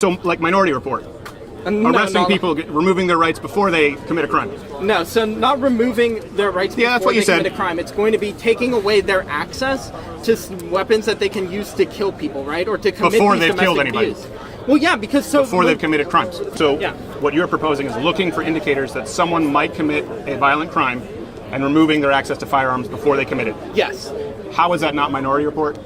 So, like Minority Report, arresting people, removing their rights before they commit a crime. No, so not removing their rights before they commit a crime. It's going to be taking away their access to weapons that they can use to kill people, right? Or to commit before these they've killed anybody. Abuse. Well, yeah, because before they've committed crimes. So what you're proposing is looking for indicators that someone might commit a violent crime and removing their access to firearms before they commit it. Yes. How is that not Minority Report?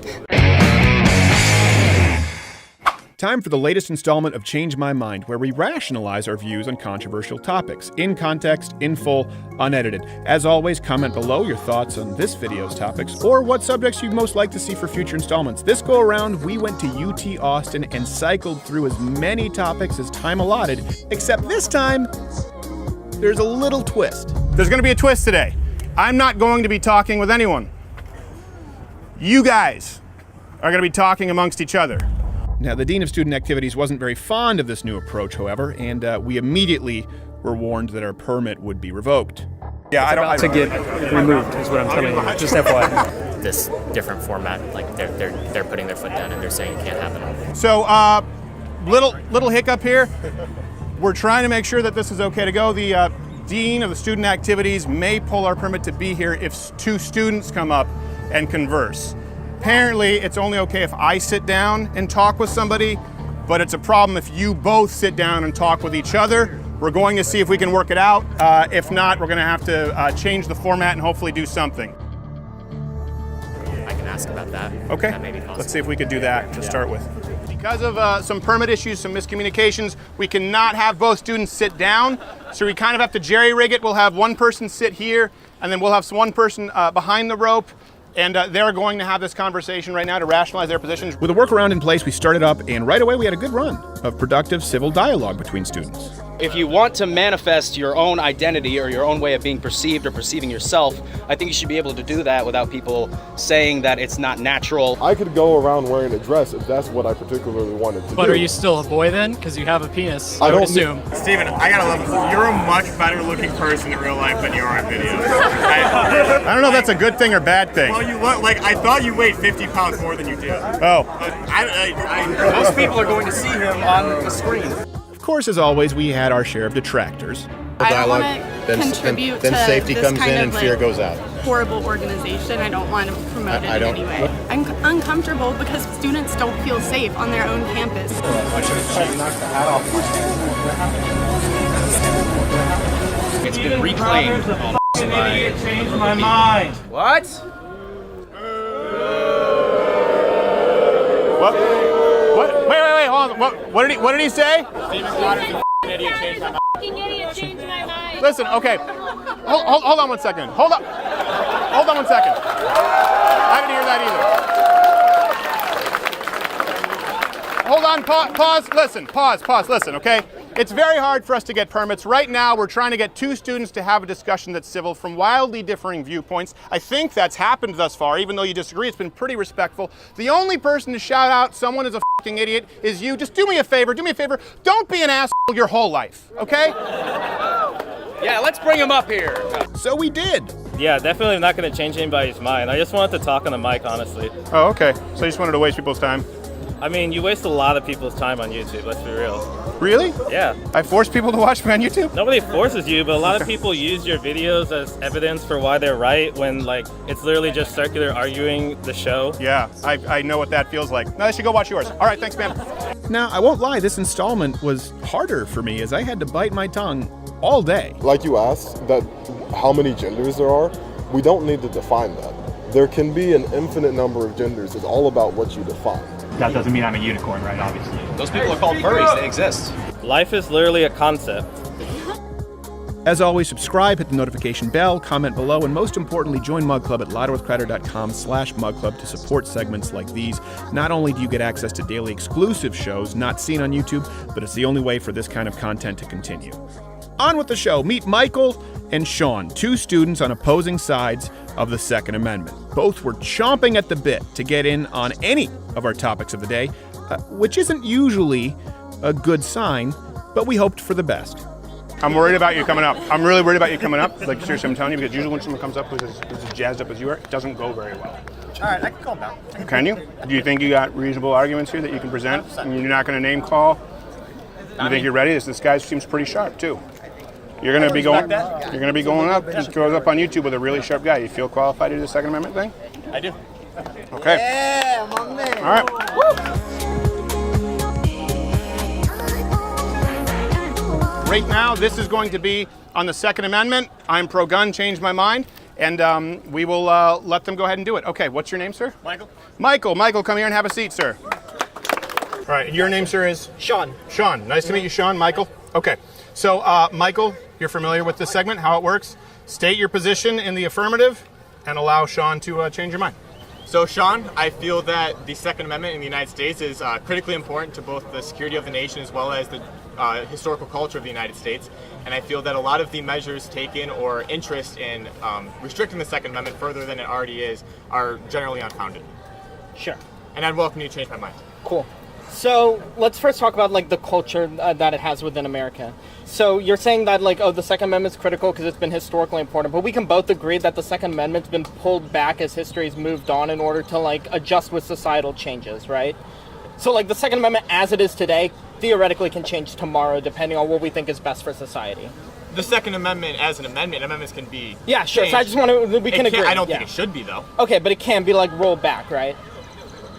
Time for the latest installment of Change My Mind, where we rationalize our views on controversial topics, in context, in full, unedited. As always, comment below your thoughts on this video's topics, or what subjects you'd most like to see for future installments. This go around, we went to UT Austin and cycled through as many topics as time allotted, except this time, there's a little twist. There's going to be a twist today. I'm not going to be talking with anyone. You guys are going to be talking amongst each other. Now, the Dean of Student Activities wasn't very fond of this new approach, however, and we immediately were warned that our permit would be revoked. Yeah, I don't to get removed is what I'm telling you. Just FYI. This different format, like they're putting their foot down and they're saying it can't happen. So, little hiccup here. We're trying to make sure that this is okay to go. The Dean of the Student Activities may pull our permit to be here if two students come up and converse. Apparently, it's only okay if I sit down and talk with somebody, but it's a problem if you both sit down and talk with each other. We're going to see if we can work it out. If not, we're going to have to change the format and hopefully do something. I can ask about that. Okay, that may be possible. Let's see if we could do that to start with. Because of some permit issues, some miscommunications, we cannot have both students sit down, so we kind of have to jerry-rig it. We'll have one person sit here, and then we'll have one person behind the rope. And they're going to have this conversation right now to rationalize their positions. With a workaround in place, we started up, and right away we had a good run of productive civil dialogue between students. If you want to manifest your own identity or your own way of being perceived or perceiving yourself, I think you should be able to do that without people saying that it's not natural. I could go around wearing a dress if that's what I particularly wanted to do. But are you still a boy then? Because you have a penis, I would assume. Steven, I gotta love this. You're a much better looking person in real life than you are in videos. I don't know if that's a good thing or bad thing. Well, you look like, I thought you weighed 50 pounds more than you do. Oh. Most people are going to see him on the screen. Of course, as always, we had our share of detractors. I don't want to contribute to safety this comes kind in of and fear goes out. horrible organization. I don't want to promote it in any way. I'm uncomfortable because students don't feel safe on their own campus. It's been reclaimed. Change my mind. What? What? Wait, hold on. What did he say? Listen, okay. Hold on one second. Hold on one second. I didn't hear that either. Hold on, pause, listen, pause, listen, okay? It's very hard for us to get permits. Right now, we're trying to get two students to have a discussion that's civil from wildly differing viewpoints. I think that's happened thus far. Even though you disagree, it's been pretty respectful. The only person to shout out someone is a fucking idiot is you. Just do me a favor. Don't be an asshole your whole life, okay? Yeah, let's bring him up here. So we did. Yeah, definitely not going to change anybody's mind. I just wanted to talk on the mic, honestly. Oh, okay. So you just wanted to waste people's time? I mean, you waste a lot of people's time on YouTube, let's be real. Really? Yeah. I force people to watch me on YouTube? Nobody forces you, but a lot of people use your videos as evidence for why they're right when, like, it's literally just circular arguing the show. Yeah, I know what that feels like. Now I should go watch yours. All right, thanks, man. Now, I won't lie, this installment was harder for me as I had to bite my tongue all day. Like you asked, that how many genders there are, we don't need to define that. There can be an infinite number of genders. It's all about what you define. That doesn't mean I'm a unicorn, right? Obviously. Those people are called furries. They exist. Life is literally a concept. As always, subscribe, hit the notification bell, comment below, and most importantly, join MugClub at louderwithcrowder.com/MugClub to support segments like these. Not only do you get access to daily exclusive shows not seen on YouTube, but it's the only way for this kind of content to continue. On with the show. Meet Michael and Sean, two students on opposing sides of the Second Amendment. Both were chomping at the bit to get in on any of our topics of the day, which isn't usually a good sign, but we hoped for the best. I'm worried about you coming up. I'm really worried about you coming up. Like, seriously, I'm telling you, because usually when someone comes up who's as jazzed up as you are, it doesn't go very well. All right, I can calm down. Can you? Do you think you got reasonable arguments here that you can present? And you're not going to name call You think you're ready? This guy seems pretty sharp too. You're gonna be going. You're gonna be going up. He goes up on YouTube with a really sharp guy. You feel qualified to do the Second Amendment thing? I do. Okay. Yeah, my man. All right. Right now, this is going to be on the Second Amendment. I'm pro-gun. Changed my mind, and we will let them go ahead and do it. Okay. What's your name, sir? Michael. Michael, come here and have a seat, sir. All right. Your name, sir, is Sean. Sean. Nice to meet you, Sean. Michael. Okay. So, Michael, you're familiar with this segment, how it works. State your position in the affirmative and allow Sean to change your mind. So, Sean, I feel that the Second Amendment in the United States is critically important to both the security of the nation as well as the historical culture of the United States. And I feel that a lot of the measures taken or interest in restricting the Second Amendment further than it already is are generally unfounded. Sure. And I'd welcome you to change my mind. Cool. So let's first talk about like the culture that it has within America. So you're saying that like, oh, the Second Amendment's critical because it's been historically important, but we can both agree that the Second Amendment's been pulled back as history's moved on in order to like adjust with societal changes, right? So like the Second Amendment as it is today theoretically can change tomorrow depending on what we think is best for society. The Second Amendment as an amendment, amendments can be Yeah, sure. changed. So I just want to, we can agree. I don't think it should be, though. Okay, but it can be like rolled back, right?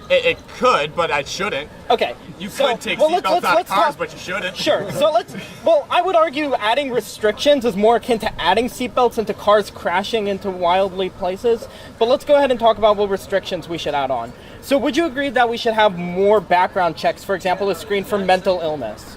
It could, but I shouldn't. Okay. You could take seatbelts out of cars, but you shouldn't. Sure. So I would argue adding restrictions is more akin to adding seatbelts into cars crashing into wildly places. But let's go ahead and talk about what restrictions we should add on. So would you agree that we should have more background checks, for example, a screen for mental illness?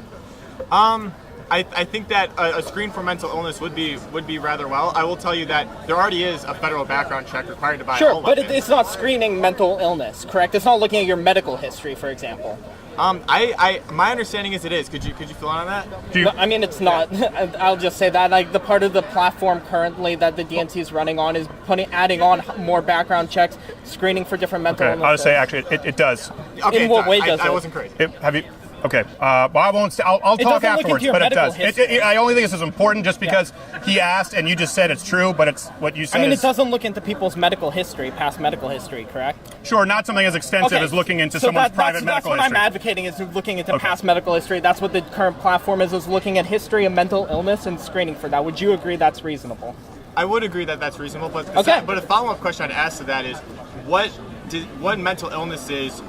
I think that a screen for mental illness would be rather well. I will tell you that there already is a federal background check required to buy a Sure, home but weapon. it's not screening mental illness, correct? It's not looking at your medical history, for example. My understanding is it is. Could you fill in on that? No, I mean, it's not. I'll just say that like the part of the platform currently that the DNC is running on is adding on more background checks, screening for different mental illnesses. I would say actually it does. Okay, in what way does it? I wasn't crazy. Have you? Okay. Well, I won't. I'll talk doesn't look afterwards, into your but it medical does. history. I only think this is important just because he asked and you just said it's true, but it's what you said. I mean, is, it doesn't look into people's medical history, past medical history, correct? Sure, not something as extensive as looking into someone's private medical That's what history. I'm advocating is looking into past medical history. That's what the current platform is looking at history of mental illness and screening for that. Would you agree that's reasonable? I would agree that that's reasonable, but but a follow-up question I'd ask to that is, what mental illnesses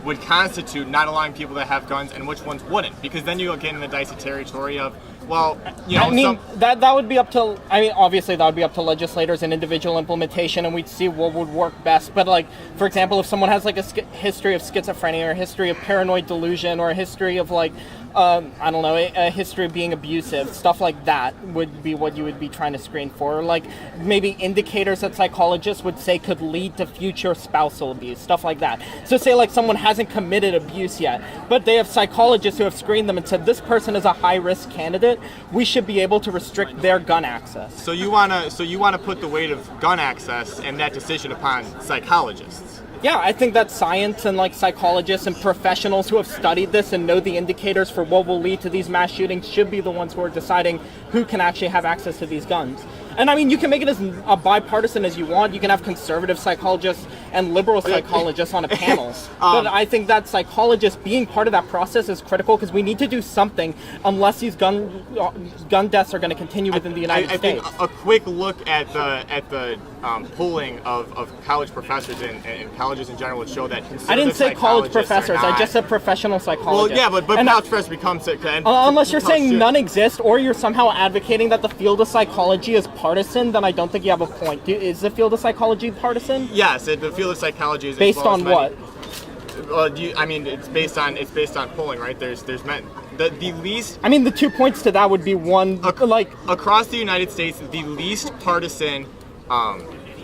would constitute not allowing people to have guns and which ones wouldn't? Because then you get in the dicey territory of, well, you know, I mean, that would be up to, I mean, obviously that would be up to legislators and individual implementation, and we'd see what would work best. But like, for example, if someone has like a history of schizophrenia or a history of paranoid delusion or a history of like, I don't know, a history of being abusive, stuff like that would be what you would be trying to screen for. Like maybe indicators that psychologists would say could lead to future spousal abuse, stuff like that. So say like someone hasn't committed abuse yet, but they have psychologists who have screened them and said this person is a high-risk candidate, we should be able to restrict their gun access. So you wanna put the weight of gun access and that decision upon psychologists? Yeah, I think that science and like psychologists and professionals who have studied this and know the indicators for what will lead to these mass shootings should be the ones who are deciding who can actually have access to these guns. And I mean, you can make it as bipartisan as you want. You can have conservative psychologists and liberal psychologists on a panel. But I think that psychologists being part of that process is critical because we need to do something unless these gun deaths are going to continue within the United States. I think a quick look at the polling of college professors and colleges in general would show that conservative I didn't say college professors. I just said professional psychologists. Well, yeah, but college professors become unless you're saying none exist or you're somehow advocating that the field of psychology is partisan, then I don't think you have a point. Is the field of psychology partisan? Yes, the field of psychology is based on what? I mean, it's based on polling, right? There's the least. I mean, the 2 points to that would be one like across the United States, the least partisan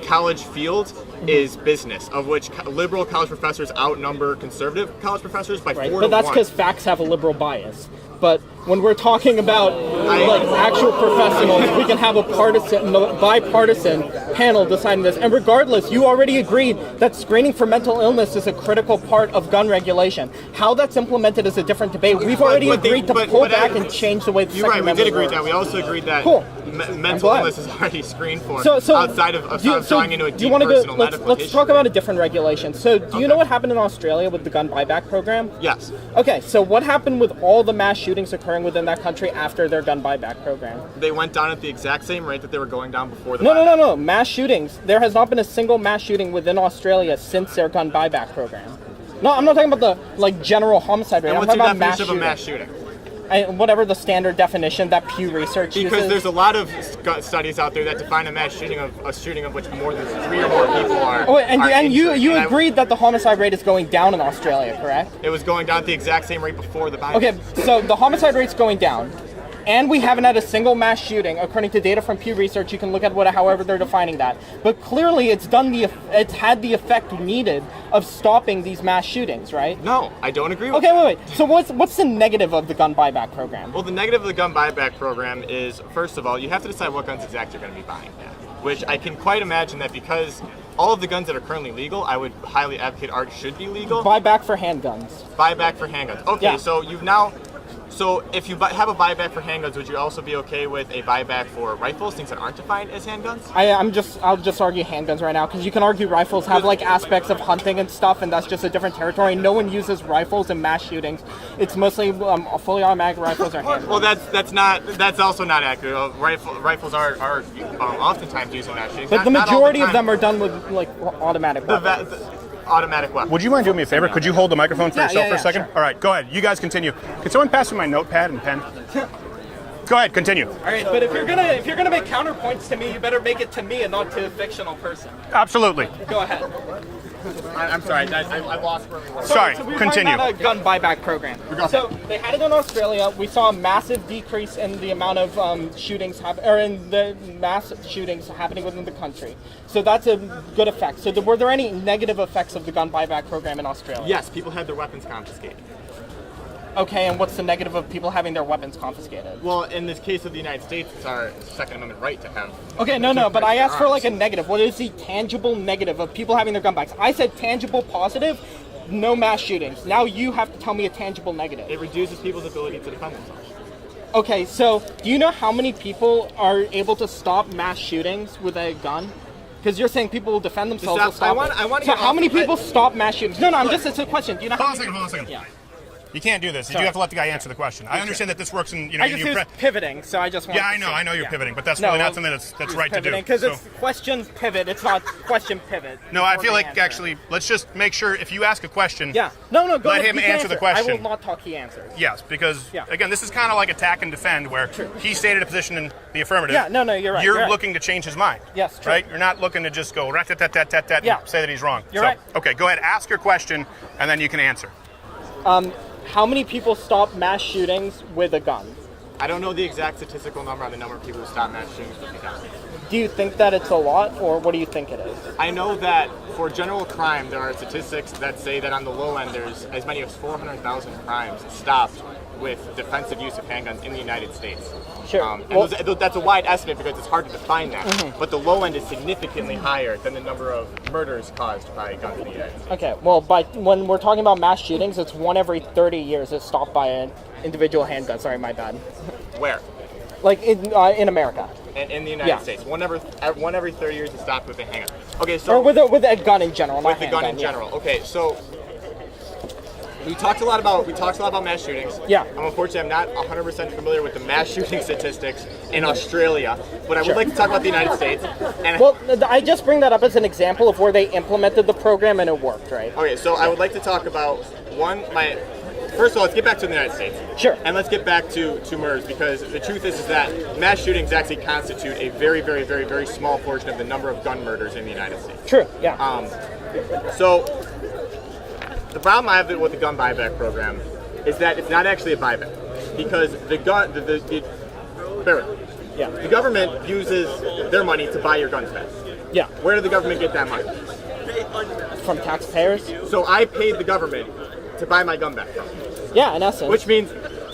college field is business, of which liberal college professors outnumber conservative college professors by 4 to 1. But that's because facts have a liberal bias. But when we're talking about like actual professionals, we can have a bipartisan panel deciding this. And regardless, you already agreed that screening for mental illness is a critical part of gun regulation. How that's implemented is a different debate. We've already agreed to pull back and change the way the Second Amendment works. We did agree that. We also agreed that cool. mental glad. illness is already screened for So outside of going into a do deep you want to personal go? Let's medical talk history. about a different regulation. So, do you know what happened in Australia with the gun buyback program? Yes. Okay, so what happened with all the mass shootings occurring within that country after their gun buyback program? They went down at the exact same rate that they were going down before the No. Mass shootings. There has not been a single mass shooting within Australia since their gun buyback program. No, I'm not talking about the general homicide rate. And I'm what's talking your about definition of a mass shooting? Whatever the standard definition that Pew Research Because uses. there's a lot of studies out there that define a mass shooting of a shooting of which more than 3 or more people are. Oh, and you injured. agreed that the homicide rate is going down in Australia, correct? It was going down at the exact same rate before the buyback. Okay, so the homicide rate's going down, and we haven't had a single mass shooting, according to data from Pew Research. You can look at however they're defining that. But clearly, it's had the effect needed of stopping these mass shootings, right? No, I don't agree with that. Wait. So what's the negative of the gun buyback program? Well, the negative of the gun buyback program is, first of all, you have to decide what guns exactly you're going to be buying. Which I can quite imagine that because all of the guns that are currently legal, I would highly advocate should be legal. Buyback for handguns. Buyback for handguns. Okay, Yeah. so if you have a buyback for handguns, would you also be okay with a buyback for rifles, things that aren't defined as handguns? I'll just argue handguns right now, because you can argue rifles have aspects of hunting and stuff, and that's just a different territory. No one uses rifles in mass shootings. It's mostly fully automatic rifles or handguns. Well, that's also not accurate. Rifles are oftentimes used in mass shootings. But the Not all majority the of them are done with automatic weapons. Automatic weapons. Would you mind doing me a favor? Could you hold the microphone for yourself for a second? Sure. All right, go ahead. You guys continue. Can someone pass me my notepad and pen? Go ahead, continue. All right, but if you're gonna make counterpoints to me, you better make it to me and not to a fictional person. Absolutely. Go ahead. I'm sorry, I lost where we were. Sorry, So we were continue. talking about a gun buyback program. So they had it in Australia. We saw a massive decrease in the amount of shootings in the mass shootings happening within the country. So that's a good effect. So were there any negative effects of the gun buyback program in Australia? Yes, people had their weapons confiscated. Okay, and what's the negative of people having their weapons confiscated? Well, in this case of the United States, it's our Second Amendment right to have. Okay, no, but I asked for a negative. What is the tangible negative of people having their gun backs? I said tangible positive, no mass shootings. Now you have to tell me a tangible negative. It reduces people's ability to defend themselves. Okay, so do you know how many people are able to stop mass shootings with a gun? Because you're saying people will defend themselves. I want so how many people stop mass shootings? No, it's a question. Do you know? Hold on a second. Yeah. You can't do this. You have to let the guy answer the question. I understand that this works in, I just was pivoting, so I just want Yeah, I know you're pivoting, but that's really not something that's right to do. Because it's question pivot, it's not question pivot. No, I feel like actually, let's just make sure if you ask a question, go let ahead. him answer the question. I will not talk, he answers. Yes, because again, this is kind of like attack and defend, where he stated a position in the affirmative. Yeah, no, you're right. You're looking to change his mind. Yes, true. Right? You're not looking to just go rat-tat-tat-tat-tat and say that he's wrong. You're right. Okay, go ahead, ask your question, and then you can answer. How many people stop mass shootings with a gun? I don't know the exact statistical number on the number of people who stop mass shootings with a gun. Do you think that it's a lot, or what do you think it is? I know that for general crime, there are statistics that say that on the low end, there's as many as 400,000 crimes stopped with defensive use of handguns in the United States. Sure. That's a wide estimate because it's hard to define that. But the low end is significantly higher than the number of murders caused by guns in the United States. Okay, well, when we're talking about mass shootings, it's 1 every 30 years is stopped by an individual handgun. Sorry, my bad. Where? Like in America. And in the United States, one every 30 years is stopped with a handgun. Okay, so or with a gun in general, not with a gun in general. Okay, so we talked a lot about mass shootings. Yeah. Unfortunately, I'm not 100% familiar with the mass shooting statistics in Australia, but I would like to talk about the United States. And I just bring that up as an example of where they implemented the program and it worked, right? Okay, so I would like to talk about first of all, let's get back to the United States. Sure. And let's get back to murders, because the truth is that mass shootings actually constitute a very, very, very, very small portion of the number of gun murders in the United States. True, yeah. So the problem I have with the gun buyback program is that it's not actually a buyback, because the government uses their money to buy your guns back. Yeah. Where did the government get that money? From taxpayers. So I paid the government to buy my gun back from them. Yeah, in essence. Which means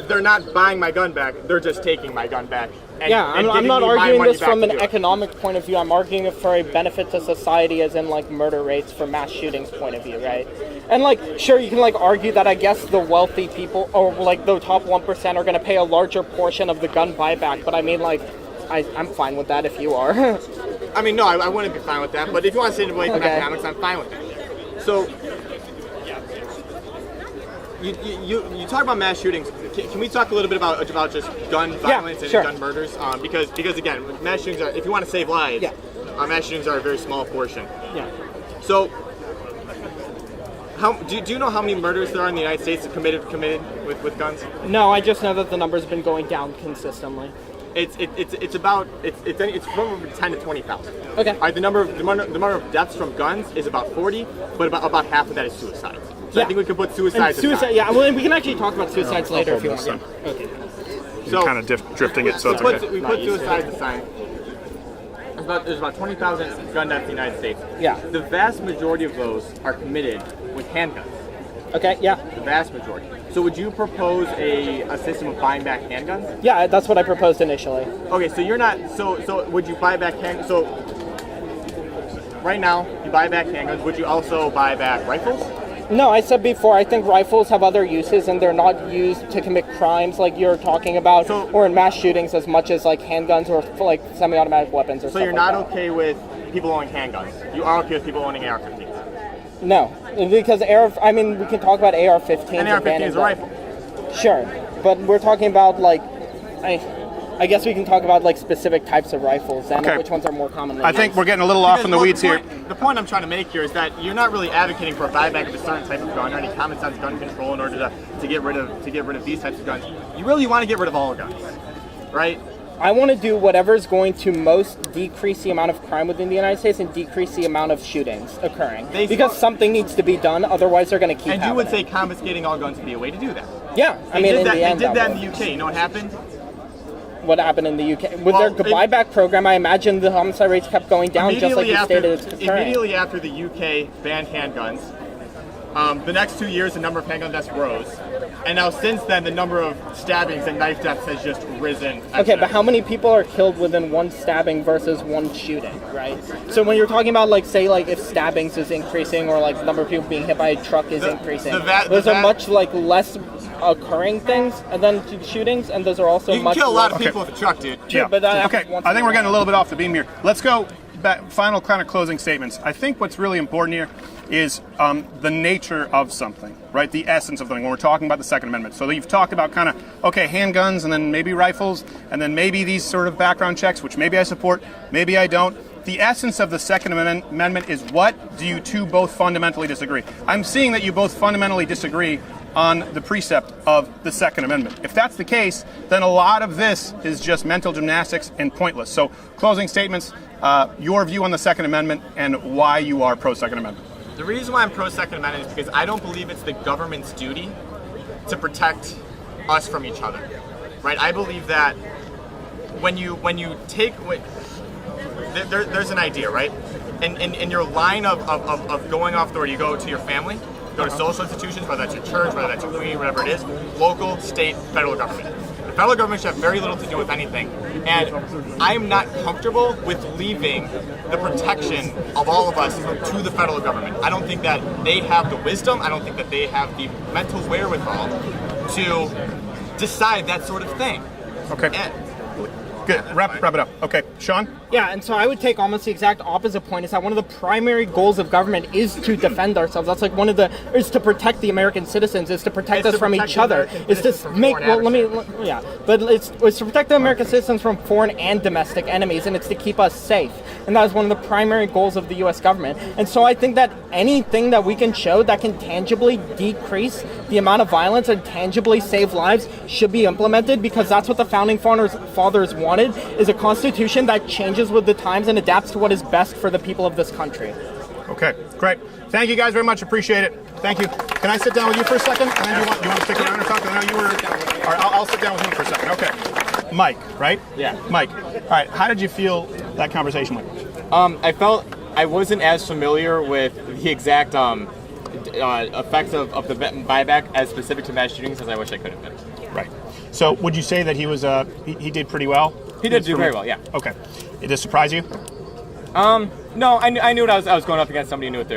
they're not buying my gun back, they're just taking my gun back. I'm not arguing this from an economic point of view. I'm arguing it for a benefit to society, as in murder rates for mass shootings point of view, right? And sure, you can argue that I guess the wealthy people or the top 1% are going to pay a larger portion of the gun buyback, but I mean I'm fine with that if you are. I mean, no, I wouldn't be fine with that. But if you want to stay away from Okay. economics, I'm fine with that. So, you talk about mass shootings. Can we talk a little bit about just gun violence and sure. gun murders? Because again, mass shootings are, if you want to save lives, mass shootings are a very small portion. Yeah. So, do you know how many murders there are in the United States committed with guns? No, I just know that the number's been going down consistently. It's from 10 to 20,000. Okay. All right, the number of deaths from guns is about 40, but about half of that is suicides. So I think we could put suicides aside. Yeah, well, we can actually talk about suicides later if you want. Yeah. Okay. You're kind of drifting it, so it's okay. We put suicides aside. There's about 20,000 gun deaths in the United States. Yeah. The vast majority of those are committed with handguns. Okay, yeah. The vast majority. So would you propose a system of buying back handguns? Yeah, that's what I proposed initially. Okay, so you're not, so would you buy back handguns? So right now, you buy back handguns. Would you also buy back rifles? No, I said before, I think rifles have other uses and they're not used to commit crimes like you're talking about, or in mass shootings as much as like handguns or like semi-automatic weapons or So stuff you're like not okay with people owning handguns? You are okay with people owning AR-15s? No, because we can talk about AR-15s. An AR-15 is a rifle. Sure, but we're talking about like, I guess we can talk about like specific types of rifles and which ones are more commonly I think used. we're getting a little off in the weeds here. The point I'm trying to make here is that you're not really advocating for a buyback of a certain type of gun or any common sense gun control in order to get rid of these types of guns. You really want to get rid of all guns, right? I want to do whatever is going to most decrease the amount of crime within the United States and decrease the amount of shootings occurring. Because something needs to be done, otherwise they're going to keep And you would say confiscating all guns would be a way to do that? Yeah, They did that in the UK. You know what happened? What happened in the UK? With their buyback program, I imagine the homicide rates kept going down just like you stated it's occurring. Immediately after the UK banned handguns, the next 2 years the number of handgun deaths rose. And now since then the number of stabbings and knife deaths has just risen. Okay, but how many people are killed within one stabbing versus one shooting, right? So when you're talking about like say like if stabbings is increasing or like the number of people being hit by a truck is increasing, those are much like less occurring things and then shootings, and those are also you much can kill a lot of less- people with a truck, dude. Yeah. But that Okay, happens once I think in a we're getting a while. little bit off the beam here. Let's go back, final kind of closing statements. I think what's really important here is the nature of something, right? The essence of something when we're talking about the Second Amendment. So you've talked about kind of, okay, handguns and then maybe rifles and then maybe these sort of background checks, which maybe I support, maybe I don't. The essence of the Second Amendment is what do you two both fundamentally disagree? I'm seeing that you both fundamentally disagree on the precept of the Second Amendment. If that's the case, then a lot of this is just mental gymnastics and pointless. So, closing statements, your view on the Second Amendment and why you are pro-Second Amendment. The reason why I'm pro-Second Amendment is because I don't believe it's the government's duty to protect us from each other, right? I believe that when you take... There's an idea, right? In your line of going off the door, you go to your family, go to social institutions, whether that's your church, whether that's your community, whatever it is, local, state, federal government. The federal government should have very little to do with anything. And I'm not comfortable with leaving the protection of all of us to the federal government. I don't think that they have the wisdom, I don't think that they have the mental wherewithal to decide that sort of thing. Okay. Good. Wrap it up. Okay, Sean? Yeah, and so I would take almost the exact opposite point, is that one of the primary goals of government is to defend ourselves. That's like is to protect the American citizens, is to protect us from each other, is to make, but it's to protect the American citizens from foreign and domestic enemies, and it's to keep us safe. And that is one of the primary goals of the U.S. government. And so I think that anything that we can show that can tangibly decrease the amount of violence and tangibly save lives should be implemented, because that's what the founding fathers wanted, is a constitution that changes with the times and adapts to what is best for the people of this country. Okay, great. Thank you guys very much. Appreciate it. Thank you. Can I sit down with you for a second? And then you want to stick around and talk? I know you were... All right, I'll sit down with him for a second. Okay. Mike, right? Yeah. Mike. All right, how did you feel that conversation went? I felt I wasn't as familiar with the exact effects of the buyback as specific to mass shootings as I wish I could have been. Right. So would you say that he was he did pretty well? He did do very well, yeah. Okay. Did this surprise you? No, I knew I was going up against somebody who knew what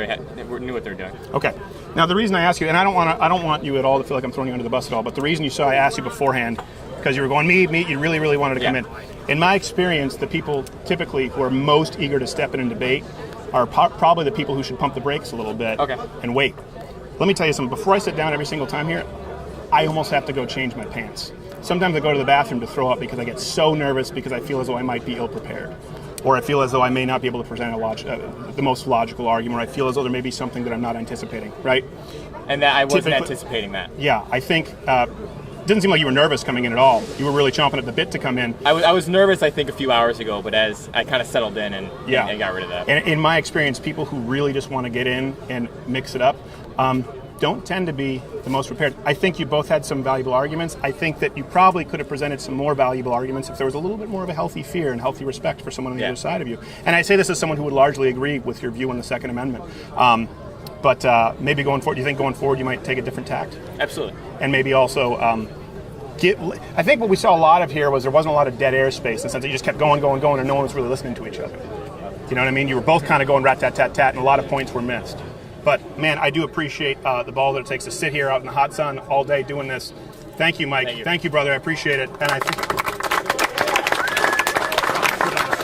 they were doing. Okay. Now the reason I ask you, and I don't want you at all to feel like I'm throwing you under the bus at all, but the reason I asked you beforehand, because you were going, me, you really, really wanted to come in. In my experience, the people typically who are most eager to step in and debate are probably the people who should pump the brakes a little bit and wait. Let me tell you something. Before I sit down every single time here, I almost have to go change my pants. Sometimes I go to the bathroom to throw up because I get so nervous because I feel as though I might be ill-prepared. Or I feel as though I may not be able to present the most logical argument, or I feel as though there may be something that I'm not anticipating, right? And that I wasn't anticipating that. Yeah, I think it didn't seem like you were nervous coming in at all. You were really chomping at the bit to come in. I was nervous, I think, a few hours ago, but as I kind of settled in and got rid of that. And in my experience, people who really just want to get in and mix it up don't tend to be the most prepared. I think you both had some valuable arguments. I think that you probably could have presented some more valuable arguments if there was a little bit more of a healthy fear and healthy respect for someone on the other side of you. And I say this as someone who would largely agree with your view on the Second Amendment. But maybe going forward, do you think going forward you might take a different tact? Absolutely. And maybe also I think what we saw a lot of here was there wasn't a lot of dead airspace in the sense that you just kept going, and no one was really listening to each other. You know what I mean? You were both kind of going rat-tat-tat-tat, and a lot of points were missed. But, man, I do appreciate the ball that it takes to sit here out in the hot sun all day doing this. Thank you, Mike. Thank you, brother. I appreciate it. And I think...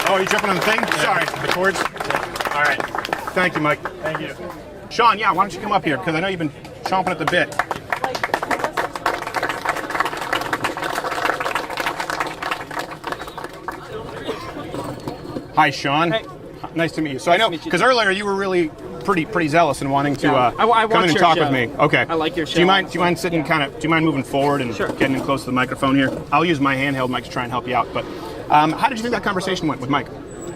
Oh, are you jumping on the thing? Sorry. The cords? All right. Thank you, Mike. Thank you. Sean, why don't you come up here? Because I know you've been chomping at the bit. Hi, Sean. Hey. Nice to meet you. So I know, because earlier you were really pretty zealous in wanting to come in and talk with me. Okay. I like your show. Do you mind sitting do you mind moving forward and getting in close to the microphone here? I'll use my handheld mic to try and help you out. But how did you think that conversation went with Mike?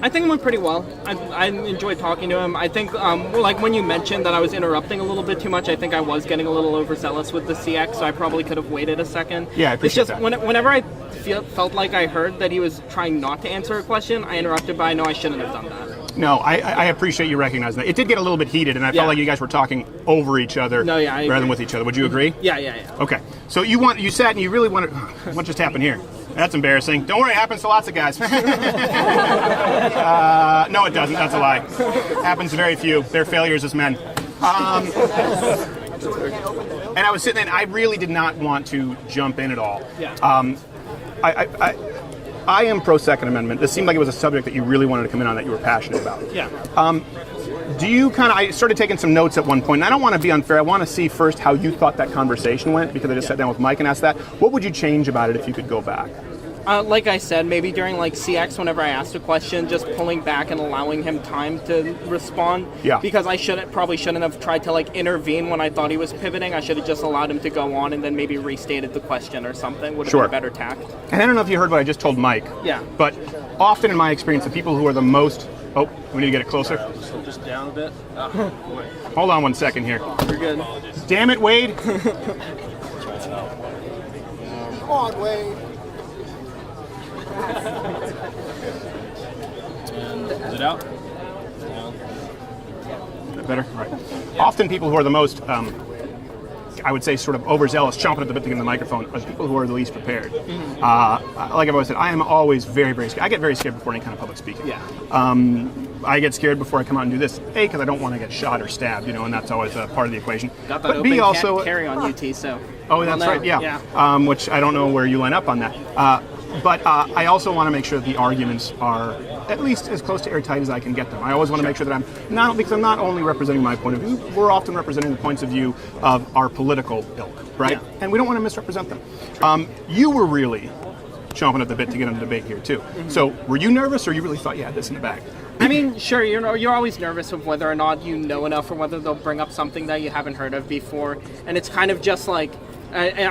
I think it went pretty well. I enjoyed talking to him. I think, like when you mentioned that I was interrupting a little bit too much, I think I was getting a little overzealous with the CX, so I probably could have waited a second. Yeah, I appreciate that. Whenever I felt like I heard that he was trying not to answer a question, I interrupted, but I know I shouldn't have done that. No, I appreciate you recognizing that. It did get a little bit heated, and I felt like you guys were talking over each other rather than with each other. Would you agree? Yeah. Okay. So you sat and you really wanted... What just happened here? That's embarrassing. Don't worry, it happens to lots of guys. No, it doesn't. That's a lie. Happens to very few. They're failures as men. And I was sitting there, and I really did not want to jump in at all. I am pro Second Amendment. This seemed like it was a subject that you really wanted to come in on, that you were passionate about. Yeah. Do you I started taking some notes at one point, and I don't want to be unfair. I want to see first how you thought that conversation went, because I just sat down with Mike and asked that. What would you change about it if you could go back? Like I said, maybe during CX, whenever I asked a question, just pulling back and allowing him time to respond. Yeah. Because I probably shouldn't have tried to intervene when I thought he was pivoting. I should have just allowed him to go on and then maybe restated the question or something. Would have been a better tact. And I don't know if you heard what I just told Mike. Yeah. But often in my experience, the people who are the most... Oh, we need to get it closer. So just down a bit. Hold on 1 second here. You're good. Damn it, Wade. Come on, Wade. Is it out? Is that better? All right. Often people who are the most, I would say, sort of overzealous, chomping at the bit to get in the microphone, are the people who are the least prepared. Like I've always said, I am always very, very scared. I get very scared before any kind of public speaking. Yeah. I get scared before I come out and do this. A, because I don't want to get shot or stabbed, and that's always a part of the equation. Got that but B, also carry on UT, so. Oh, that's right. Yeah. Which I don't know where you line up on that. But I also want to make sure that the arguments are at least as close to airtight as I can get them. I always want to make sure that because I'm not only representing my point of view, we're often representing the points of view of our political ilk, right? Yeah. And we don't want to misrepresent them. You were really chomping at the bit to get in the debate here too. Mm-hmm. So were you nervous, or you really thought you had this in the bag? I mean, sure, you're always nervous of whether or not you know enough, or whether they'll bring up something that you haven't heard of before. And it's kind of just I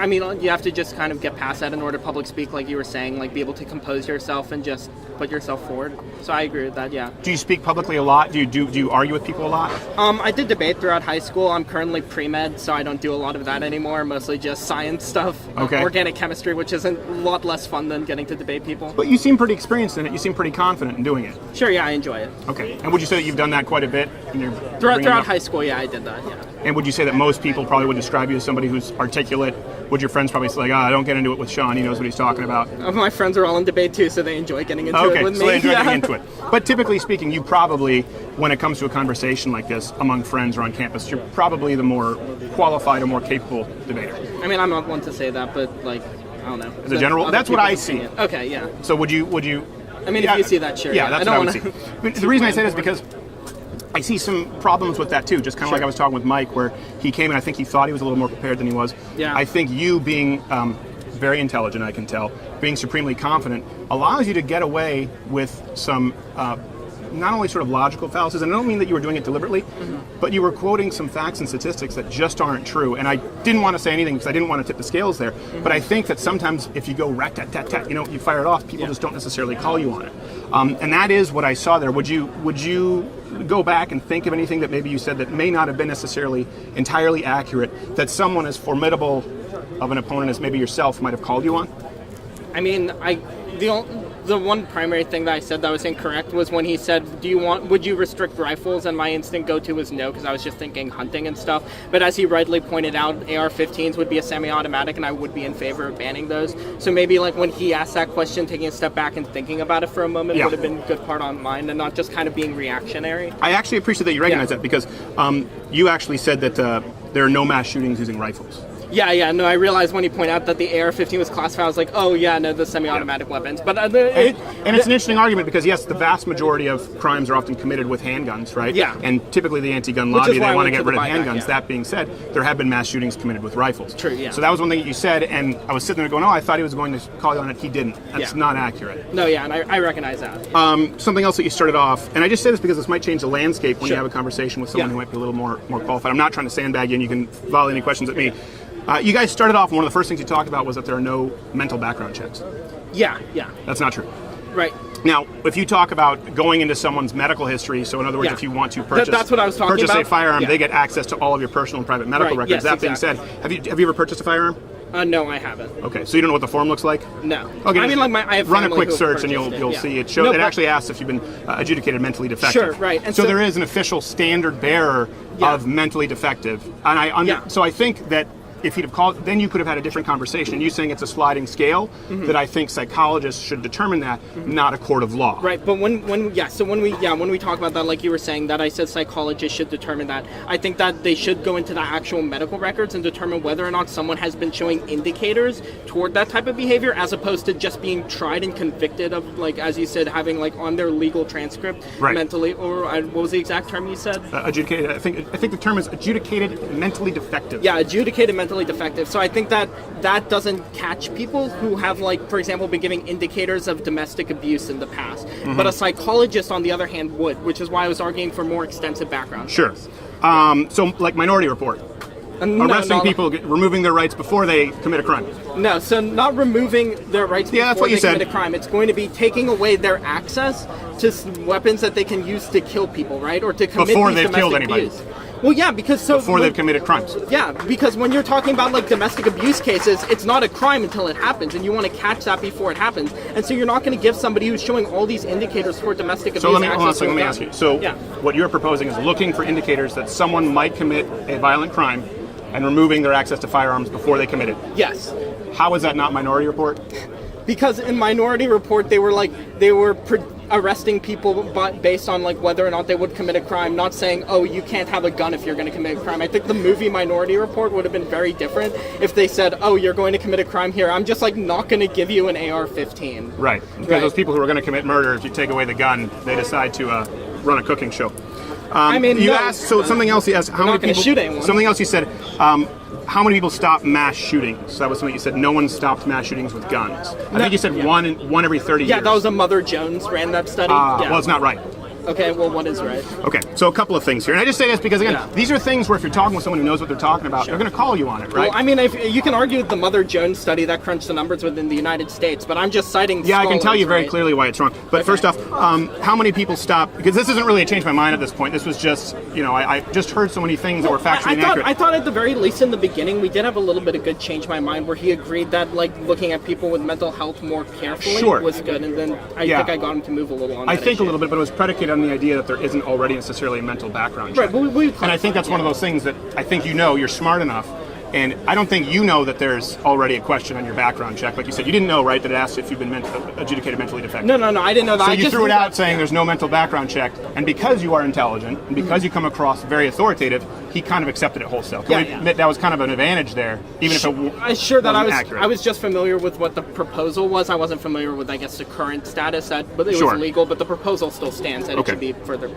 mean, you have to just kind of get past that in order to public speak, like you were saying, be able to compose yourself and just put yourself forward. So I agree with that, yeah. Do you speak publicly a lot? Do you argue with people a lot? I did debate throughout high school. I'm currently pre-med, so I don't do a lot of that anymore, mostly just science stuff. Okay. Organic chemistry, which is a lot less fun than getting to debate people. But you seem pretty experienced in it. You seem pretty confident in doing it. Sure, yeah, I enjoy it. Okay. And would you say that you've done that quite a bit? Throughout high school, yeah, I did that, yeah. And would you say that most people probably would describe you as somebody who's articulate? Would your friends probably say, don't get into it with Sean, he knows what he's talking about? My friends are all in debate too, so they enjoy getting into it with me. So they enjoy getting into it. But typically speaking, you probably, when it comes to a conversation like this among friends or on campus, you're probably the more qualified or more capable debater. I mean, I'm not one to say that, but don't know. As a general, that's what I see. Okay, yeah. So would you? I mean, if you see that, sure. Yeah, that's I what I don't would wanna- see. But the reason I say that is because I see some problems with that too. Just kind of like I was talking with Mike, where he came and I think he thought he was a little more prepared than he was. Yeah. I think you being very intelligent, I can tell, being supremely confident, allows you to get away with some not only sort of logical fallacies, and I don't mean that you were doing it deliberately, but you were quoting some facts and statistics that just aren't true. And I didn't want to say anything because I didn't want to tip the scales there. But I think that sometimes if you go rat-tat-tat-tat, you fire it off, people just don't necessarily call you on it. And that is what I saw there. Would you go back and think of anything that maybe you said that may not have been necessarily entirely accurate, that someone as formidable of an opponent as maybe yourself might have called you on? I mean, the one primary thing that I said that was incorrect was when he said, would you restrict rifles? And my instinct go-to was no, because I was just thinking hunting and stuff. But as he rightly pointed out, AR-15s would be a semi-automatic, and I would be in favor of banning those. So maybe like when he asked that question, taking a step back and thinking about it for a moment would have been a good part on mine, and not just kind of being reactionary. I actually appreciate that you recognize that, because you actually said that there are no mass shootings using rifles. Yeah, no, I realized when he pointed out that the AR-15 was classified, I was like, oh yeah, no, the semi-automatic weapons. But and it's an interesting argument, because yes, the vast majority of crimes are often committed with handguns, right? Yeah. And typically the anti-gun lobby, they want to get rid of handguns. That being said, there have been mass shootings committed with rifles. True, yeah. So that was one thing that you said, and I was sitting there going, oh, I thought he was going to call you on it. He didn't. That's not accurate. No, yeah, and I recognize that. Something else that you started off, and I just say this because this might change the landscape when you have a conversation with someone who might be a little more qualified. I'm not trying to sandbag you, and you can volley any questions at me. You guys started off, and one of the first things you talked about was that there are no mental background checks. Yeah. That's not true. Right. Now, if you talk about going into someone's medical history, so in other words, if you want to purchase, that's what I was talking about. A firearm, they get access to all of your personal and private medical records. Yes, that being said, have you ever purchased a firearm? No, I haven't. Okay, so you don't know what the form looks like? No. Okay, I mean, like I have run a family quick who search and purchased you'll it, see it. No, It actually asks if you've been adjudicated mentally defective. Sure, right. And so there is an official standard bearer of mentally defective, and so I think that if he'd have called, then you could have had a different conversation. You saying it's a sliding scale, that I think psychologists should determine that, not a court of law. Right, but when we talk about that, like you were saying, that I said psychologists should determine that. I think that they should go into the actual medical records and determine whether or not someone has been showing indicators toward that type of behavior, as opposed to just being tried and convicted of, like, as you said, having like on their legal transcript mentally, or what was the exact term you said? Adjudicated. I think the term is adjudicated mentally defective. Yeah, adjudicated mentally defective. So I think that doesn't catch people who have, like, for example, been giving indicators of domestic abuse in the past. But a psychologist, on the other hand, would, which is why I was arguing for more extensive background. Sure. So, like Minority Report. Arresting people, removing their rights before they commit a crime. No, so not removing their rights before they commit a crime. It's going to be taking away their access to weapons that they can use to kill people, right? Or to commit before these they've killed domestic anybody. abuse. Well, yeah, because before they've committed crimes. Yeah, because when you're talking about like domestic abuse cases, it's not a crime until it happens, and you want to catch that before it happens. And so you're not going to give somebody who's showing all these indicators for domestic abuse. So let me ask you. So what you're proposing is looking for indicators that someone might commit a violent crime, and removing their access to firearms before they commit it. Yes. How is that not Minority Report? Because in Minority Report, they were arresting people based on like whether or not they would commit a crime, not saying, oh, you can't have a gun if you're going to commit a crime. I think the movie Minority Report would have been very different if they said, oh, you're going to commit a crime here, I'm just like not going to give you an AR-15. Right. Because those people who are going to commit murder, if you take away the gun, they decide to run a cooking show. Asked. So something else. You asked. How many people? Shoot anyone. Something else you said. How many people stop mass shootings? That was something you said. No one stopped mass shootings with guns. I think you said one every 30 years. Yeah, that was a Mother Jones ran that study. Well, it's not right. Okay, well, what is right? Okay, so a couple of things here. And I just say this because, again, these are things where if you're talking with someone who knows what they're talking about, they're going to call you on it, right? Well, I mean, if you can argue with the Mother Jones study that crunched the numbers within the United States, but I'm just citing I can tell you very clearly why it's wrong. But first off, how many people stop? Because this isn't really a change my mind at this point. This was just, I just heard so many things that were factually inaccurate. I thought at the very least in the beginning, we did have a little bit of good change my mind where he agreed that, like, looking at people with mental health more carefully was good. And then I think I got him to move a little on that issue. A little bit, but it was predicated on the idea that there isn't already necessarily a mental background check. Right, but and I think that's one of those things that I think you're smart enough And I don't think you know that there's already a question on your background check. Like you said, you didn't know, right, that it asked if you've been adjudicated mentally defective. No, I didn't know that. So I you just threw it knew out that, saying there's no mental background check, and because you are intelligent, and because you come across very authoritative, he kind of accepted it wholesale. Can we admit that was kind of an advantage there, even if it wasn't accurate? I was just familiar with what the proposal was. I wasn't familiar with, I guess, the current status but it Sure. was legal, but the proposal still stands that it should be further.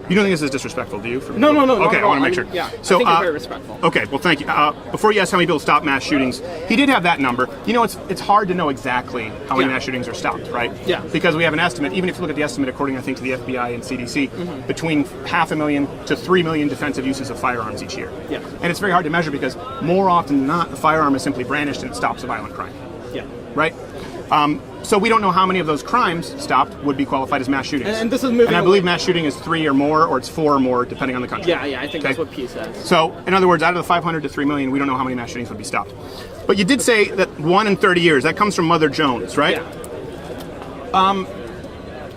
You don't think this is disrespectful, do you? No. Okay, I want to make sure. Yeah, So, I think you're very respectful. Okay, well, thank you. Before you ask how many people stop mass shootings, he did have that number. You know, it's hard to know exactly how many mass shootings are stopped, right? Yeah. Because we have an estimate, even if you look at the estimate according, I think, to the FBI and CDC, between 500,000 to 3 million defensive uses of firearms each year. Yeah. And it's very hard to measure because more often than not, the firearm is simply brandished and it stops a violent crime. Yeah. Right? So we don't know how many of those crimes stopped would be qualified as mass shootings. And this is moving. And I believe mass shooting is 3 or more, or it's 4 or more, depending on the country. Yeah, I think that's what P says. So, in other words, out of the 500 to 3 million, we don't know how many mass shootings would be stopped. But you did say that 1 in 30 years. That comes from Mother Jones, right? Yeah.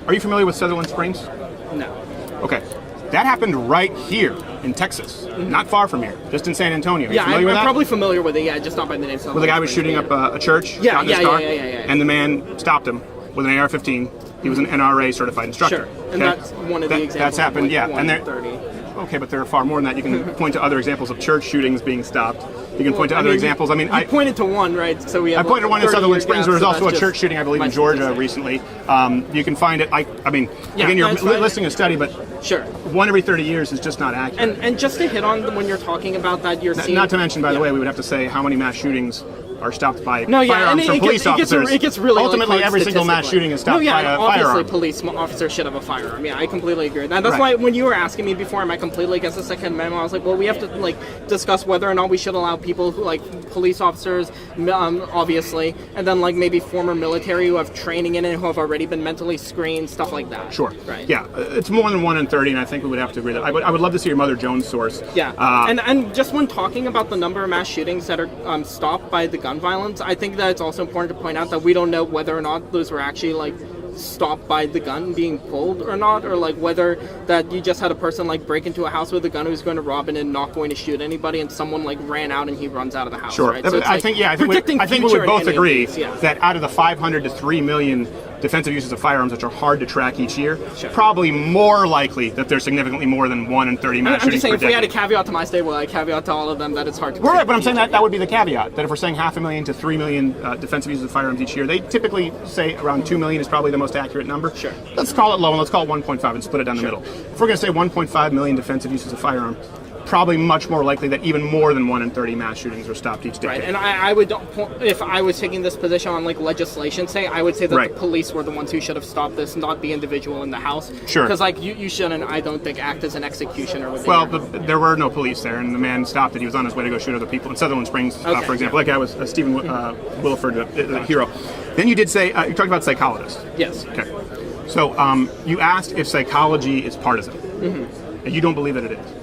Are you familiar with Sutherland Springs? No. Okay. That happened right here in Texas, not far from here, just in San Antonio. Yeah, familiar with I'm that? probably familiar with it. Yeah, just not by the name. Where the guy was shooting up a church, got in his car, and the man stopped him with an AR-15. He was an NRA certified instructor. Sure, and that's one of the examples. That's happened, like and there. 30. Okay, but there are far more than that. You can point to other examples of church shootings being stopped. You can point to other examples. I mean, I pointed to one, right? So we have. I pointed to one in Sutherland Springs. There was also a just church shooting, I believe, in Georgia recently. You can find it. I mean, again, you're listing a study, but sure, 1 every 30 years is just not accurate. And just to hit on when you're talking about that, you're seeing. Not to mention, by the way, we would have to say how many mass shootings are stopped by firearms from police officers. It gets really ultimately every single mass shooting is stopped by a obviously firearm. Police officers should have a firearm. Yeah, I completely agree. And that's Right. why when you were asking me before, am I completely against the Second Amendment? I was like, well, we have to discuss whether or not we should allow people who police officers, obviously, and then maybe former military who have training in it, who have already been mentally screened, stuff like that. Sure. Right. Yeah, it's more than 1 in 30, and I think we would have to agree that I would love to see your Mother Jones source. Yeah, and just when talking about the number of mass shootings that are stopped by the gun violence, I think that it's also important to point out that we don't know whether or not those were actually stopped by the gun being pulled or not, or whether that you just had a person break into a house with a gun who's going to rob it and not going to shoot anybody, and someone ran out and he runs out of the house. Sure. Right? So I think we would both agree that out of the 500 to 3 million defensive uses of firearms, which are hard to track each year, probably more likely that there's significantly more than 1 in 30 mass shootings. I'm just saying, per if we had a decade. caveat to my statement, I caveat to all of them that it's hard to. Right, but I'm saying that would be the caveat. That if we're saying 500,000 to 3 million defensive uses of firearms each year, they typically say around 2 million is probably the most accurate number. Sure. Let's call it low and let's call it 1.5 and split it down the middle. If we're going to say 1.5 million defensive uses of firearm, probably much more likely that even more than 1 in 30 mass shootings are stopped each decade. Right, and I would, if I was taking this position on legislation, I would say that the police were the ones who should have stopped this, not the individual in the house. Sure. Because you shouldn't, I don't think, act as an executioner within. Well, there were no police there, and the man stopped it. He was on his way to go shoot other people in Sutherland Springs, for example. That guy was Stephen Williford, a hero. Then you did say you talked about psychologists. Yes. Okay. So you asked if psychology is partisan, and you don't believe that it is.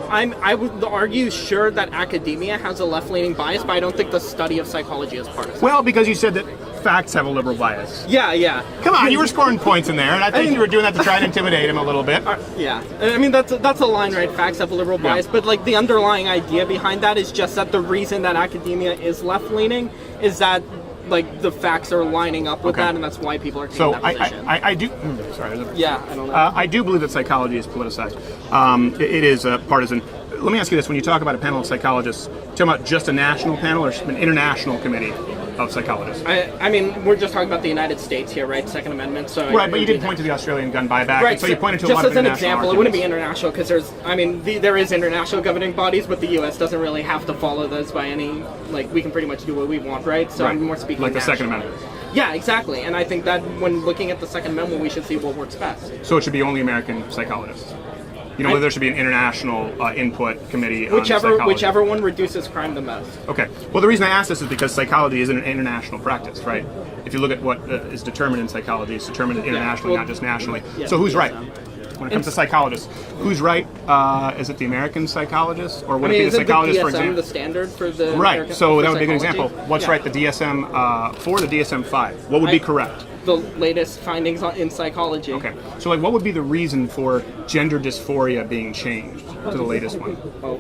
I would argue, sure, that academia has a left-leaning bias, but I don't think the study of psychology is partisan. Well, because you said that facts have a liberal bias. Yeah. Come on, you were scoring points in there, and I think you were doing that to try and intimidate him a little bit. Yeah, I mean that's a line, right? Facts have a liberal bias, but the underlying idea behind that is just that the reason that academia is left-leaning is that the facts are lining up with that, and that's why people are taking that position. I do. Sorry. I don't know. I do believe that psychology is politicized. It is partisan. Let me ask you this: when you talk about a panel of psychologists, you talking about just a national panel or an international committee of psychologists? I mean, we're just talking about the United States here, right? Second Amendment. So right, but you did point to the Australian gun buyback, right? And so you pointed to a just lot of as an international example, arguments. it wouldn't be international because there is international governing bodies, but the U.S. doesn't really have to follow those by any. We can pretty much do what we want, right? So I'm more speaking like the Second nationally. Amendment. Yeah, exactly. And I think that when looking at the Second Amendment, we should see what works best. So it should be only American psychologists. You know, whether there should be an international input committee on psychology. Whichever one reduces crime the most. Okay. Well, the reason I ask this is because psychology is an international practice, right? If you look at what is determined in psychology, it's determined internationally, not just nationally. Yeah, so who's right? when it comes to psychologists. Who's right? Is it the American psychologist, or would I mean, it be the psychologist, DSM for example? the standard for the Right. American, So for that would be a good psychology? example. What's Yeah. right? The DSM-4, the DSM-5. What would be correct? The latest findings in psychology. Okay. So, like, what would be the reason for gender dysphoria being changed to the latest one? Well,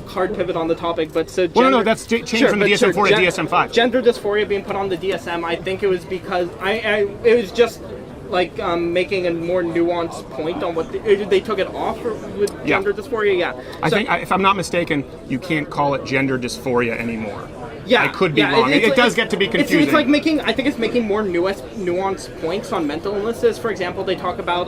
hard pivot on the topic, but so. Well, no, that's changed from the DSM-4 to DSM-5. Gender dysphoria being put on the DSM, I think it was because it was just like making a more nuanced point on what they took it off with gender dysphoria. Yeah. I think, if I'm not mistaken, you can't call it gender dysphoria anymore. Yeah, I could be wrong. It does get to be confusing. It's like I think it's making more nuanced points on mental illnesses. For example, they talk about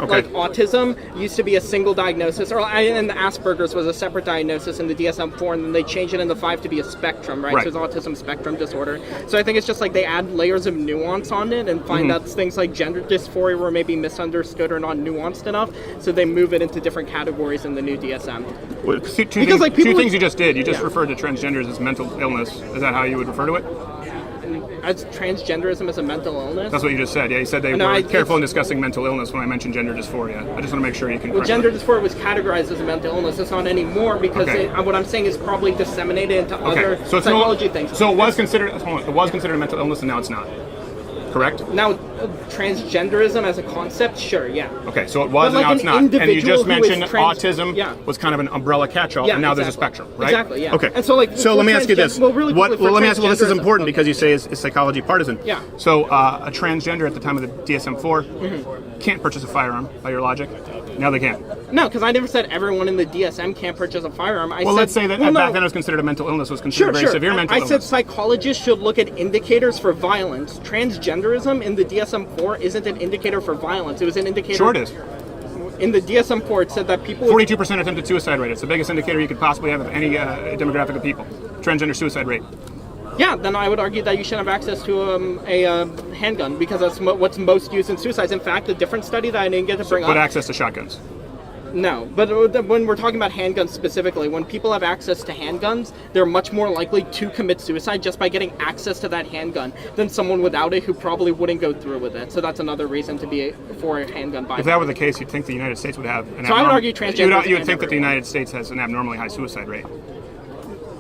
like autism used to be a single diagnosis, and the Asperger's was a separate diagnosis in the DSM-4, and then they changed it in the 5 to be a spectrum, right? So it's autism spectrum disorder. So I think it's just like they add layers of nuance on it and find out things like gender dysphoria were maybe misunderstood or not nuanced enough, so they move it into different categories in the new DSM. Well, two things you just did. You just referred to transgenders as mental illness. Is that how you would refer to it? As transgenderism as a mental illness? That's what you just said. Yeah, you said they were careful in discussing mental illness when I mentioned gender dysphoria. I just want to make sure you can correct gender dysphoria was categorized as a mental illness. It's not anymore because what I'm saying is probably disseminated into other psychology things. So it was considered a mental illness, and now it's not. Correct? Now, transgenderism as a concept, sure, yeah. Okay, so it was, and now it's not. And you just mentioned autism was kind of an umbrella catch-all, and now there's a spectrum, right? Exactly, yeah. Okay. And so, so let me ask you this. Well, really let me ask you. Well, this is important because you say is psychology partisan. Yeah. So a transgender at the time of the DSM-4 can't purchase a firearm by your logic. Now they can. No, because I never said everyone in the DSM can't purchase a firearm. Let's say that back then it was considered a mental illness, was considered very severe mental illness. I said psychologists should look at indicators for violence. Transgenderism in the DSM-4 isn't an indicator for violence. It was an indicator. Sure it is. In the DSM-4, it said that people... 42% attempted suicide rate. It's the biggest indicator you could possibly have of any demographic of people. Transgender suicide rate. Yeah, then I would argue that you should have access to a handgun because that's what's most used in suicides. In fact, a different study that I didn't get to bring up... But access to shotguns. No, but when we're talking about handguns specifically, when people have access to handguns, they're much more likely to commit suicide just by getting access to that handgun than someone without it who probably wouldn't go through with it. So that's another reason to be for a handgun buy. If that were the case, you'd think the United States would have an So I would argue transgender. You would think that the United States has an abnormally high suicide rate.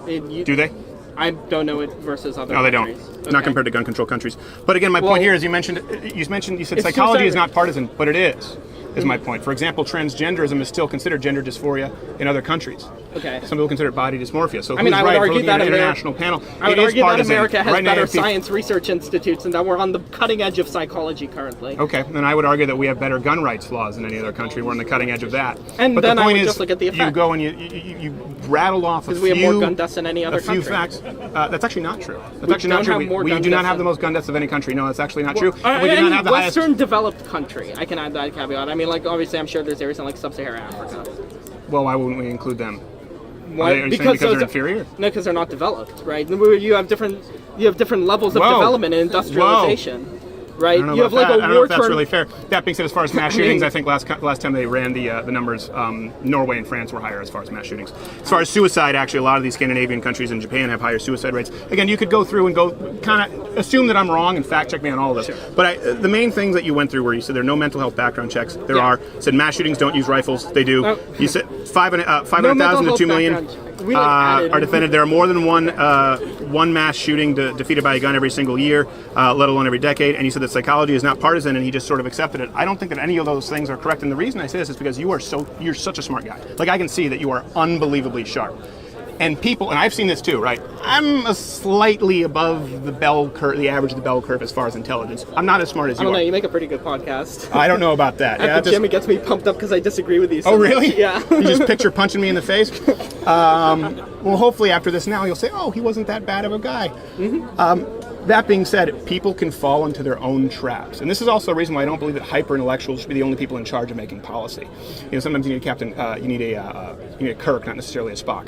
Do they? I don't know it versus other countries. No, they don't. Okay. Not compared to gun control countries. But again, my point here is you said psychology is not partisan, but it is my point. For example, transgenderism is still considered gender dysphoria in other countries. Okay. Some people consider it body dysmorphia. So I would argue that international panel. I would argue that America has better science research institutes and that we're on the cutting edge of psychology currently. Okay, then I would argue that we have better gun rights laws than any other country. We're on the cutting edge of that. And but then the point I would is, just look at the effect. You go and you rattle off a few. Because we have more gun deaths than any other country. A few facts. That's actually not true. That's actually not true. We do not have the most gun deaths of any country. No, that's actually not true. We do not have the highest. Western developed country. I can add that caveat. I mean, like obviously, I'm sure there's areas in like sub-Saharan Africa. Well, why wouldn't we include them? Why? Are you because they're inferior? No, because they're not developed, right? You have different levels of development and industrialization. Right, you have like I don't know if that's really fair. That being said, as far as mass shootings, I think last time they ran the numbers, Norway and France were higher as far as mass shootings. As far as suicide, actually, a lot of these Scandinavian countries and Japan have higher suicide rates. Again, you could go through and go kind of assume that I'm wrong and fact check me on all of this. Sure. But the main things that you went through were you said there are no mental health background checks. There are. You said mass shootings don't use rifles. They do. You said 500,000 to 2 million. Are defended. There are more than one mass shooting defeated by a gun every single year, let alone every decade. And you said that psychology is not partisan, and he just sort of accepted it. I don't think that any of those things are correct. And the reason I say this is because you're such a smart guy. Like I can see that you are unbelievably sharp. And I've seen this too, right? I'm slightly above the bell curve, the average of the bell curve as far as intelligence. I'm not as smart as you are. I don't know, you make a pretty good podcast. I don't know about that. At the gym, it gets me pumped up because I disagree with you. Oh, really? Yeah. You just picture punching me in the face? Well, hopefully after this now, you'll say, oh, he wasn't that bad of a guy. Mm-hmm. That being said, people can fall into their own traps. And this is also a reason why I don't believe that hyper-intellectuals should be the only people in charge of making policy. Sometimes you need a captain, you need a Kirk, not necessarily a Spock.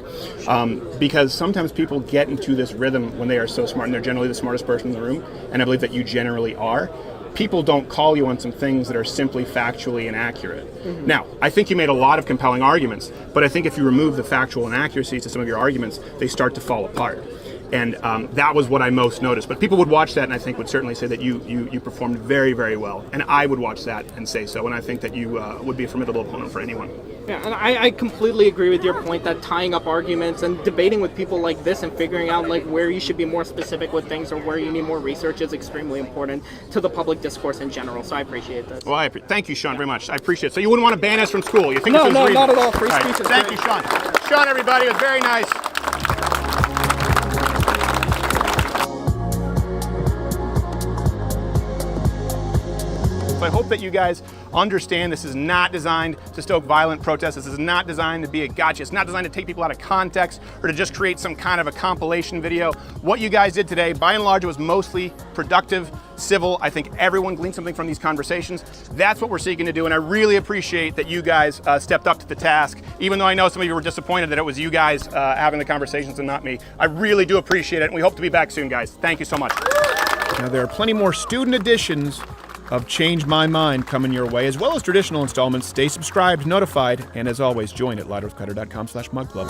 Because sometimes people get into this rhythm when they are so smart, and they're generally the smartest person in the room, and I believe that you generally are. People don't call you on some things that are simply factually inaccurate. Mm-hmm. Now, I think you made a lot of compelling arguments, but I think if you remove the factual inaccuracies to some of your arguments, they start to fall apart. And that was what I most noticed. But people would watch that and I think would certainly say that you performed very, very well. And I would watch that and say so. And I think that you would be a formidable opponent for anyone. Yeah, and I completely agree with your point that tying up arguments and debating with people like this and figuring out like where you should be more specific with things or where you need more research is extremely important to the public discourse in general. So I appreciate this. Well, thank you, Sean, very much. I appreciate it. So you wouldn't want to ban us from school? You think No, this is no, reasonable? not at all. Free All speech is Thank great. you, Sean. Sean, everybody, it was very nice. So I hope that you guys understand this is not designed to stoke violent protests. This is not designed to be a gotcha. It's not designed to take people out of context or to just create some kind of a compilation video. What you guys did today, by and large, it was mostly productive, civil. I think everyone gleaned something from these conversations. That's what we're seeking to do, and I really appreciate that you guys stepped up to the task. Even though I know some of you were disappointed that it was you guys having the conversations and not me. I really do appreciate it, and we hope to be back soon, guys. Thank you so much. Now, there are plenty more student editions of Change My Mind coming your way, as well as traditional installments. Stay subscribed, notified, and as always, join at louderwithcrowder.com/mugclub.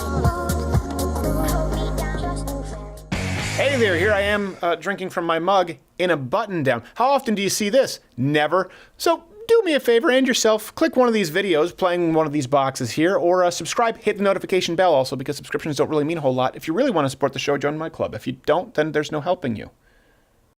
Hey there, here I am drinking from my mug in a button down. How often do you see this? Never. So do me a favor and yourself, click one of these videos playing one of these boxes here, or subscribe, hit the notification bell also, because subscriptions don't really mean a whole lot. If you really want to support the show, join my club. If you don't, then there's no helping you.